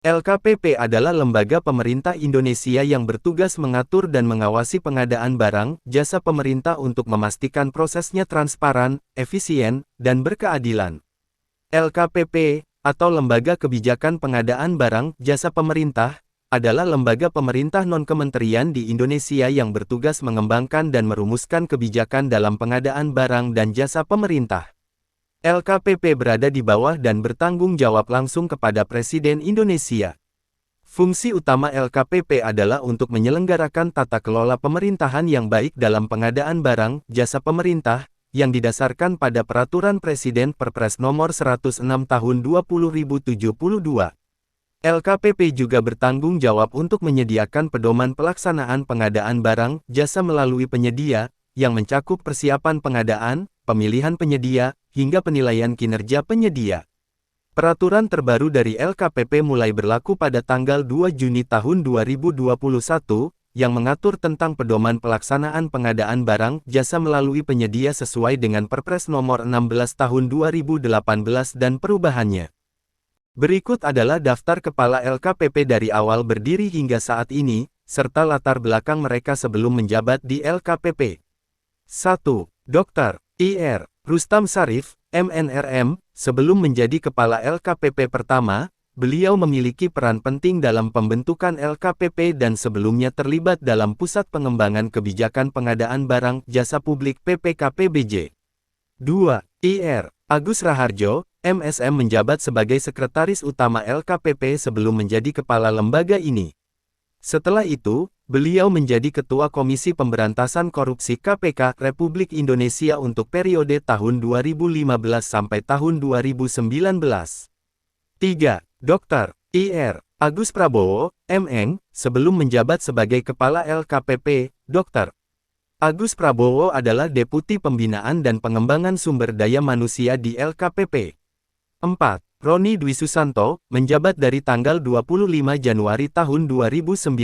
LKPP adalah lembaga pemerintah Indonesia yang bertugas mengatur dan mengawasi pengadaan barang, jasa pemerintah untuk memastikan prosesnya transparan, efisien, dan berkeadilan. LKPP, atau Lembaga Kebijakan Pengadaan Barang, Jasa Pemerintah, adalah lembaga pemerintah non-kementerian di Indonesia yang bertugas mengembangkan dan merumuskan kebijakan dalam pengadaan barang dan jasa pemerintah. LKPP berada di bawah dan bertanggung jawab langsung kepada Presiden Indonesia. Fungsi utama LKPP adalah untuk menyelenggarakan tata kelola pemerintahan yang baik dalam pengadaan barang, jasa pemerintah, yang didasarkan pada Peraturan Presiden Perpres Nomor 106 Tahun 20.072. LKPP juga bertanggung jawab untuk menyediakan pedoman pelaksanaan pengadaan barang, jasa melalui penyedia, yang mencakup persiapan pengadaan, pemilihan penyedia, hingga penilaian kinerja penyedia. Peraturan terbaru dari LKPP mulai berlaku pada tanggal 2 Juni tahun 2021, yang mengatur tentang pedoman pelaksanaan pengadaan barang, jasa melalui penyedia sesuai dengan Perpres Nomor 16 Tahun 2018 dan perubahannya. Berikut adalah daftar kepala LKPP dari awal berdiri hingga saat ini, serta latar belakang mereka sebelum menjabat di LKPP. 1. Dr. Ir. Rustam Syarif, MNRM. Sebelum menjadi kepala LKPP pertama, beliau memiliki peran penting dalam pembentukan LKPP dan sebelumnya terlibat dalam Pusat Pengembangan Kebijakan Pengadaan Barang Jasa Publik PPKPBJ. 2. Ir. Agus Raharjo, MSM menjabat sebagai Sekretaris Utama LKPP sebelum menjadi kepala lembaga ini. Setelah itu, beliau menjadi Ketua Komisi Pemberantasan Korupsi KPK Republik Indonesia untuk periode tahun 2015 sampai tahun 2019. 3. Dr. Ir. Agus Prabowo, MN, sebelum menjabat sebagai Kepala LKPP, Dr. Agus Prabowo adalah Deputi Pembinaan dan Pengembangan Sumber Daya Manusia di LKPP. 4. Roni Dwi Susanto, menjabat dari tanggal 25 Januari tahun 2019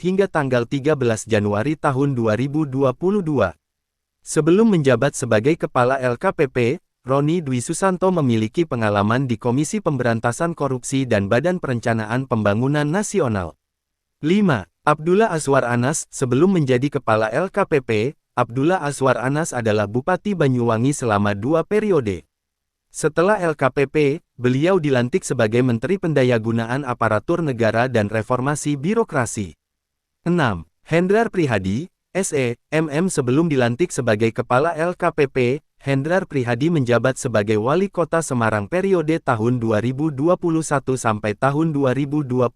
hingga tanggal 13 Januari tahun 2022. Sebelum menjabat sebagai Kepala LKPP, Roni Dwi Susanto memiliki pengalaman di Komisi Pemberantasan Korupsi dan Badan Perencanaan Pembangunan Nasional. 5. Abdullah Azwar Anas, sebelum menjadi Kepala LKPP, Abdullah Azwar Anas adalah Bupati Banyuwangi selama 2 periode. Setelah LKPP, beliau dilantik sebagai Menteri Pendayagunaan Aparatur Negara dan Reformasi Birokrasi. 6. Hendrar Prihadi, SE, MM. Sebelum dilantik sebagai Kepala LKPP, Hendrar Prihadi menjabat sebagai Wali Kota Semarang periode tahun 2021 sampai tahun 2026.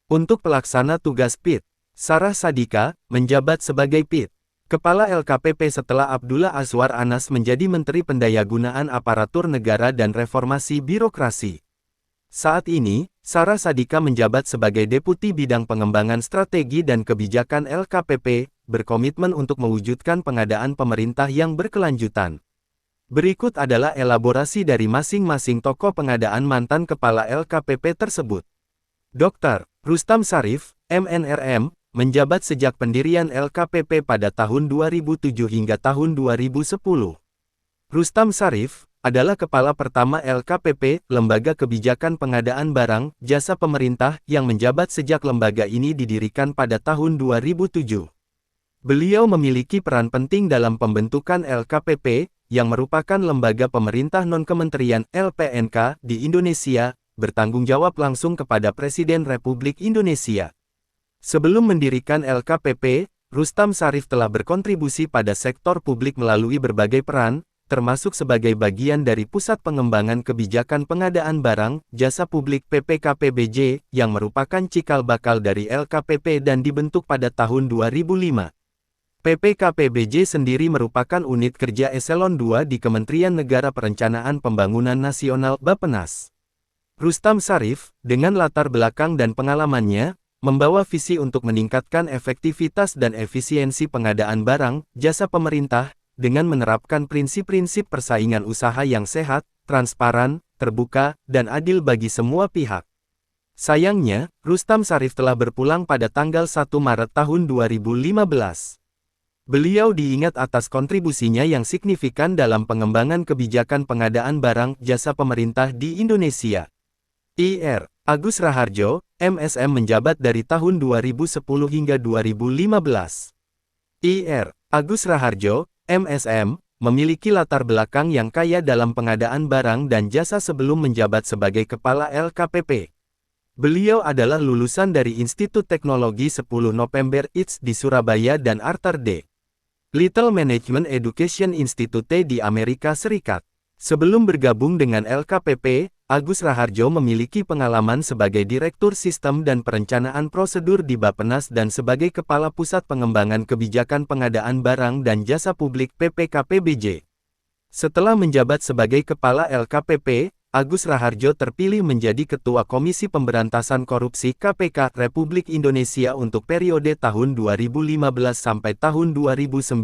Untuk pelaksana tugas PIT, Sarah Sadika, menjabat sebagai PIT. Kepala LKPP setelah Abdullah Azwar Anas menjadi Menteri Pendayagunaan Aparatur Negara dan Reformasi Birokrasi. Saat ini, Sarah Sadika menjabat sebagai Deputi Bidang Pengembangan Strategi dan Kebijakan LKPP, berkomitmen untuk mewujudkan pengadaan pemerintah yang berkelanjutan. Berikut adalah elaborasi dari masing-masing tokoh pengadaan mantan Kepala LKPP tersebut. Dr. Rustam Syarif, MNRM, menjabat sejak pendirian LKPP pada tahun 2007 hingga tahun 2010. Rustam Syarif adalah kepala pertama LKPP, Lembaga Kebijakan Pengadaan Barang, Jasa Pemerintah, yang menjabat sejak lembaga ini didirikan pada tahun 2007. Beliau memiliki peran penting dalam pembentukan LKPP, yang merupakan lembaga pemerintah non-kementerian LPNK di Indonesia, bertanggung jawab langsung kepada Presiden Republik Indonesia. Sebelum mendirikan LKPP, Rustam Syarif telah berkontribusi pada sektor publik melalui berbagai peran, termasuk sebagai bagian dari Pusat Pengembangan Kebijakan Pengadaan Barang, Jasa Publik PPKPBJ, yang merupakan cikal bakal dari LKPP dan dibentuk pada tahun 2005. PPKPBJ sendiri merupakan unit kerja eselon 2 di Kementerian Negara Perencanaan Pembangunan Nasional (Bappenas). Rustam Syarif, dengan latar belakang dan pengalamannya, membawa visi untuk meningkatkan efektivitas dan efisiensi pengadaan barang, jasa pemerintah, dengan menerapkan prinsip-prinsip persaingan usaha yang sehat, transparan, terbuka, dan adil bagi semua pihak. Sayangnya, Rustam Syarif telah berpulang pada tanggal 1 Maret tahun 2015. Beliau diingat atas kontribusinya yang signifikan dalam pengembangan kebijakan pengadaan barang, jasa pemerintah di Indonesia. Ir. Agus Raharjo, MSM menjabat dari tahun 2010 hingga 2015. Ir. Agus Raharjo, MSM, memiliki latar belakang yang kaya dalam pengadaan barang dan jasa sebelum menjabat sebagai Kepala LKPP. Beliau adalah lulusan dari Institut Teknologi 10 November ITS di Surabaya dan Arthur D. Little Management Education Institute di Amerika Serikat. Sebelum bergabung dengan LKPP, Agus Raharjo memiliki pengalaman sebagai Direktur Sistem dan Perencanaan Prosedur di Bappenas dan sebagai Kepala Pusat Pengembangan Kebijakan Pengadaan Barang dan Jasa Publik PPKPBJ. Setelah menjabat sebagai Kepala LKPP, Agus Raharjo terpilih menjadi Ketua Komisi Pemberantasan Korupsi KPK Republik Indonesia untuk periode tahun 2015 sampai tahun 2019.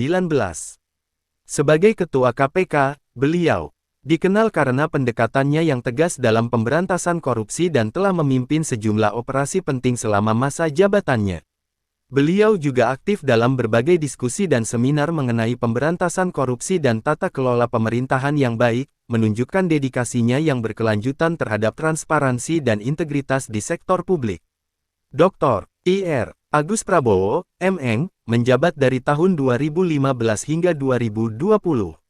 Sebagai Ketua KPK, beliau dikenal karena pendekatannya yang tegas dalam pemberantasan korupsi dan telah memimpin sejumlah operasi penting selama masa jabatannya. Beliau juga aktif dalam berbagai diskusi dan seminar mengenai pemberantasan korupsi dan tata kelola pemerintahan yang baik, menunjukkan dedikasinya yang berkelanjutan terhadap transparansi dan integritas di sektor publik. Dr. Ir. Agus Prabowo, MN, menjabat dari tahun 2015 hingga 2020.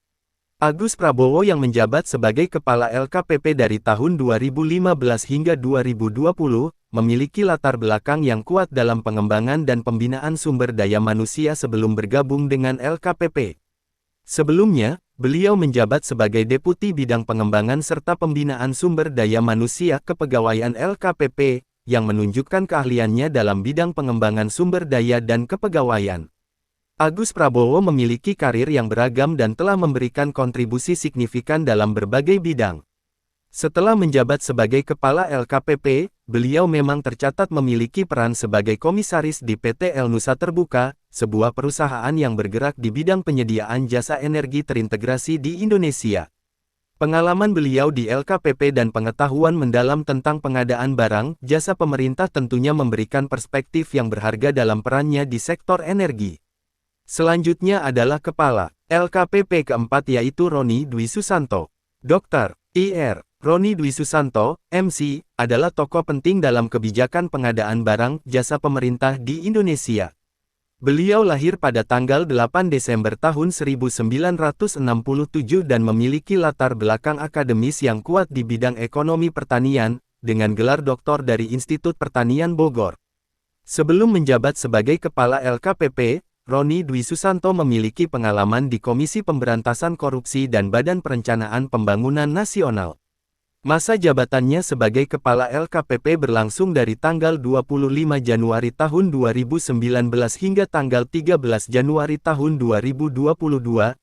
Agus Prabowo yang menjabat sebagai Kepala LKPP dari tahun 2015 hingga 2020, memiliki latar belakang yang kuat dalam pengembangan dan pembinaan sumber daya manusia sebelum bergabung dengan LKPP. Sebelumnya, beliau menjabat sebagai Deputi Bidang Pengembangan serta Pembinaan Sumber Daya Manusia Kepegawaian LKPP, yang menunjukkan keahliannya dalam bidang pengembangan sumber daya dan kepegawaian. Agus Prabowo memiliki karir yang beragam dan telah memberikan kontribusi signifikan dalam berbagai bidang. Setelah menjabat sebagai Kepala LKPP, beliau memang tercatat memiliki peran sebagai komisaris di PT El Nusa Terbuka, sebuah perusahaan yang bergerak di bidang penyediaan jasa energi terintegrasi di Indonesia. Pengalaman beliau di LKPP dan pengetahuan mendalam tentang pengadaan barang, jasa pemerintah tentunya memberikan perspektif yang berharga dalam perannya di sektor energi. Selanjutnya adalah Kepala LKPP keempat yaitu Roni Dwi Susanto. Dr. Ir. Roni Dwi Susanto, MC, adalah tokoh penting dalam kebijakan pengadaan barang, jasa pemerintah di Indonesia. Beliau lahir pada tanggal 8 Desember tahun 1967 dan memiliki latar belakang akademis yang kuat di bidang ekonomi pertanian, dengan gelar doktor dari Institut Pertanian Bogor. Sebelum menjabat sebagai Kepala LKPP, Roni Dwi Susanto memiliki pengalaman di Komisi Pemberantasan Korupsi dan Badan Perencanaan Pembangunan Nasional. Masa jabatannya sebagai Kepala LKPP berlangsung dari tanggal 25 Januari tahun 2019 hingga tanggal 13 Januari tahun 2022,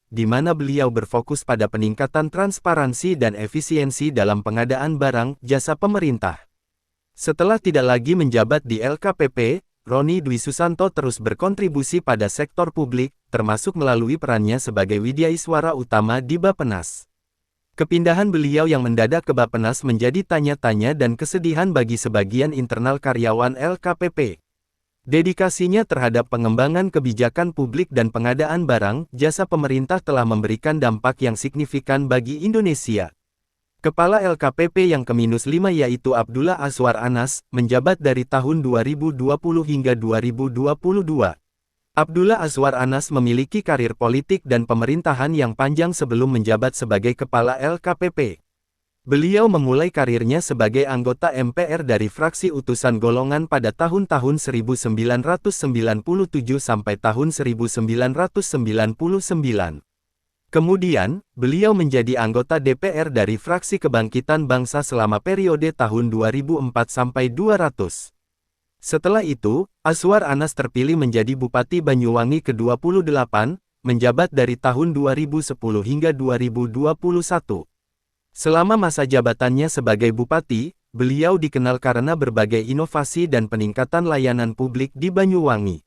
di mana beliau berfokus pada peningkatan transparansi dan efisiensi dalam pengadaan barang, jasa pemerintah. Setelah tidak lagi menjabat di LKPP, Roni Dwi Susanto terus berkontribusi pada sektor publik, termasuk melalui perannya sebagai Widyaiswara Utama di Bappenas. Kepindahan beliau yang mendadak ke Bappenas menjadi tanya-tanya dan kesedihan bagi sebagian internal karyawan LKPP. Dedikasinya terhadap pengembangan kebijakan publik dan pengadaan barang, jasa pemerintah telah memberikan dampak yang signifikan bagi Indonesia. Kepala LKPP yang ke-5 yaitu Abdullah Azwar Anas, menjabat dari tahun 2020 hingga 2022. Abdullah Azwar Anas memiliki karir politik dan pemerintahan yang panjang sebelum menjabat sebagai Kepala LKPP. Beliau memulai karirnya sebagai anggota MPR dari fraksi utusan golongan pada tahun-tahun 1997 sampai tahun 1999. Kemudian, beliau menjadi anggota DPR dari fraksi Kebangkitan Bangsa selama periode tahun 2004 sampai 200. Setelah itu, Azwar Anas terpilih menjadi Bupati Banyuwangi ke-28, menjabat dari tahun 2010 hingga 2021. Selama masa jabatannya sebagai Bupati, beliau dikenal karena berbagai inovasi dan peningkatan layanan publik di Banyuwangi.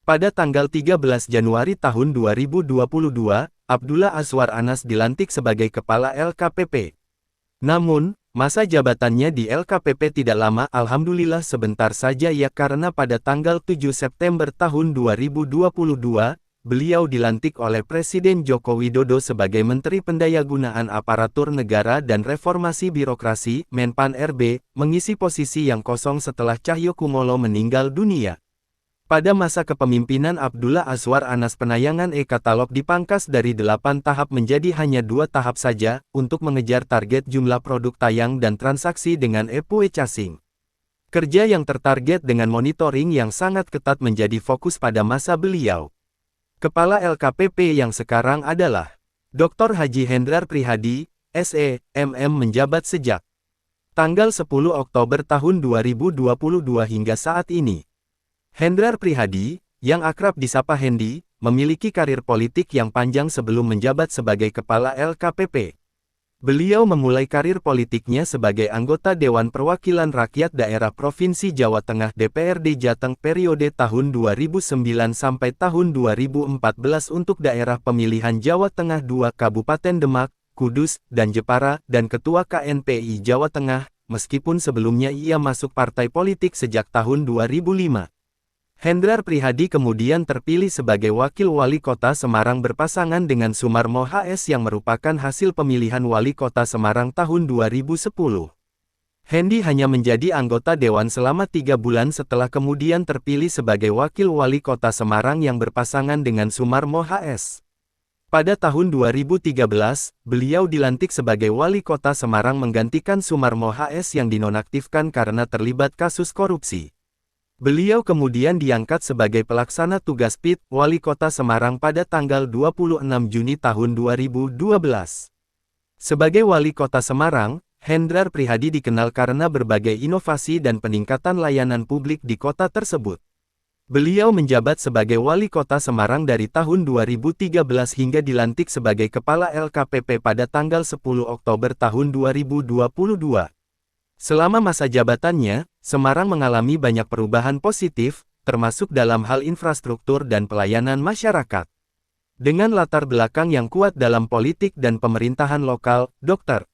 Pada tanggal 13 Januari tahun 2022, Abdullah Azwar Anas dilantik sebagai Kepala LKPP. Namun, masa jabatannya di LKPP tidak lama, alhamdulillah sebentar saja ya, karena pada tanggal 7 September tahun 2022, beliau dilantik oleh Presiden Joko Widodo sebagai Menteri Pendayagunaan Aparatur Negara dan Reformasi Birokrasi, Menpan RB, mengisi posisi yang kosong setelah Cahyokumolo meninggal dunia. Pada masa kepemimpinan Abdullah Azwar Anas penayangan e-katalog dipangkas dari 8 tahap menjadi hanya 2 tahap saja, untuk mengejar target jumlah produk tayang dan transaksi dengan e-purchasing. Kerja yang tertarget dengan monitoring yang sangat ketat menjadi fokus pada masa beliau. Kepala LKPP yang sekarang adalah Dr. Haji Hendrar Prihadi, SE, MM menjabat sejak tanggal 10 Oktober tahun 2022 hingga saat ini. Hendrar Prihadi, yang akrab disapa Hendi, memiliki karir politik yang panjang sebelum menjabat sebagai Kepala LKPP. Beliau memulai karir politiknya sebagai anggota Dewan Perwakilan Rakyat Daerah Provinsi Jawa Tengah DPRD Jateng periode tahun 2009 sampai tahun 2014 untuk daerah pemilihan Jawa Tengah 2 Kabupaten Demak, Kudus, dan Jepara, dan Ketua KNPI Jawa Tengah, meskipun sebelumnya ia masuk partai politik sejak tahun 2005. Hendrar Prihadi kemudian terpilih sebagai Wakil Wali Kota Semarang berpasangan dengan Sumarmo HS yang merupakan hasil pemilihan Wali Kota Semarang tahun 2010. Hendi hanya menjadi anggota Dewan selama 3 bulan setelah kemudian terpilih sebagai Wakil Wali Kota Semarang yang berpasangan dengan Sumarmo HS. Pada tahun 2013, beliau dilantik sebagai Wali Kota Semarang menggantikan Sumarmo HS yang dinonaktifkan karena terlibat kasus korupsi. Beliau kemudian diangkat sebagai pelaksana tugas PIT, Wali Kota Semarang pada tanggal 26 Juni tahun 2012. Sebagai Wali Kota Semarang, Hendrar Prihadi dikenal karena berbagai inovasi dan peningkatan layanan publik di kota tersebut. Beliau menjabat sebagai Wali Kota Semarang dari tahun 2013 hingga dilantik sebagai Kepala LKPP pada tanggal 10 Oktober tahun 2022. Selama masa jabatannya, Semarang mengalami banyak perubahan positif, termasuk dalam hal infrastruktur dan pelayanan masyarakat. Dengan latar belakang yang kuat dalam politik dan pemerintahan lokal, Dr.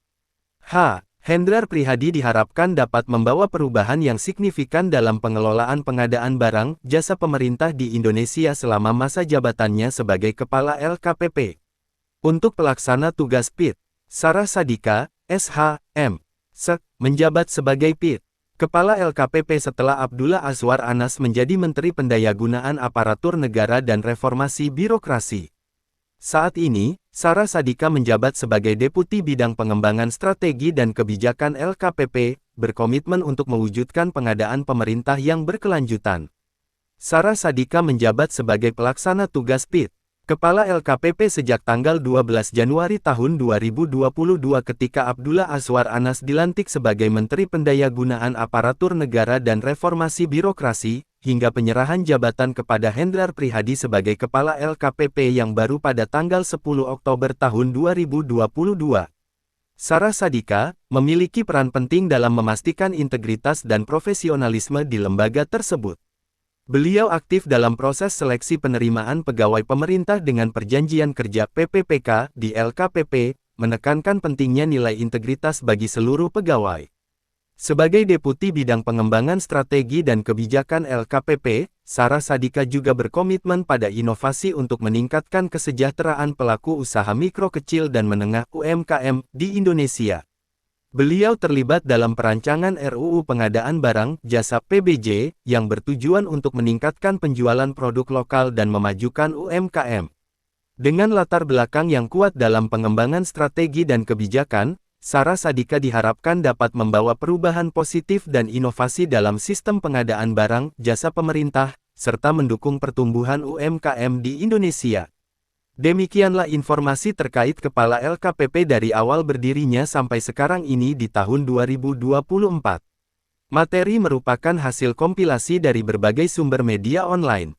Hendrar Prihadi diharapkan dapat membawa perubahan yang signifikan dalam pengelolaan pengadaan barang, jasa pemerintah di Indonesia selama masa jabatannya sebagai Kepala LKPP. Untuk pelaksana tugas PIT, Sarah Sadika, SH.M. menjabat sebagai PIT, Kepala LKPP setelah Abdullah Azwar Anas menjadi Menteri Pendayagunaan Aparatur Negara dan Reformasi Birokrasi. Saat ini, Sarah Sadika menjabat sebagai Deputi Bidang Pengembangan Strategi dan Kebijakan LKPP, berkomitmen untuk mewujudkan pengadaan pemerintah yang berkelanjutan. Sarah Sadika menjabat sebagai Pelaksana Tugas PIT, Kepala LKPP sejak tanggal 12 Januari tahun 2022 ketika Abdullah Azwar Anas dilantik sebagai Menteri Pendayagunaan Aparatur Negara dan Reformasi Birokrasi, hingga penyerahan jabatan kepada Hendrar Prihadi sebagai Kepala LKPP yang baru pada tanggal 10 Oktober tahun 2022. Sarah Sadika memiliki peran penting dalam memastikan integritas dan profesionalisme di lembaga tersebut. Beliau aktif dalam proses seleksi penerimaan pegawai pemerintah dengan perjanjian kerja PPPK di LKPP, menekankan pentingnya nilai integritas bagi seluruh pegawai. Sebagai Deputi Bidang Pengembangan Strategi dan Kebijakan LKPP, Sarah Sadika juga berkomitmen pada inovasi untuk meningkatkan kesejahteraan pelaku usaha mikro kecil dan menengah UMKM di Indonesia. Beliau terlibat dalam perancangan RUU Pengadaan Barang, Jasa PBJ, yang bertujuan untuk meningkatkan penjualan produk lokal dan memajukan UMKM. Dengan latar belakang yang kuat dalam pengembangan strategi dan kebijakan, Sarah Sadika diharapkan dapat membawa perubahan positif dan inovasi dalam sistem pengadaan barang, jasa pemerintah, serta mendukung pertumbuhan UMKM di Indonesia. Demikianlah informasi terkait Kepala LKPP dari awal berdirinya sampai sekarang ini di tahun 2024. Materi merupakan hasil kompilasi dari berbagai sumber media online.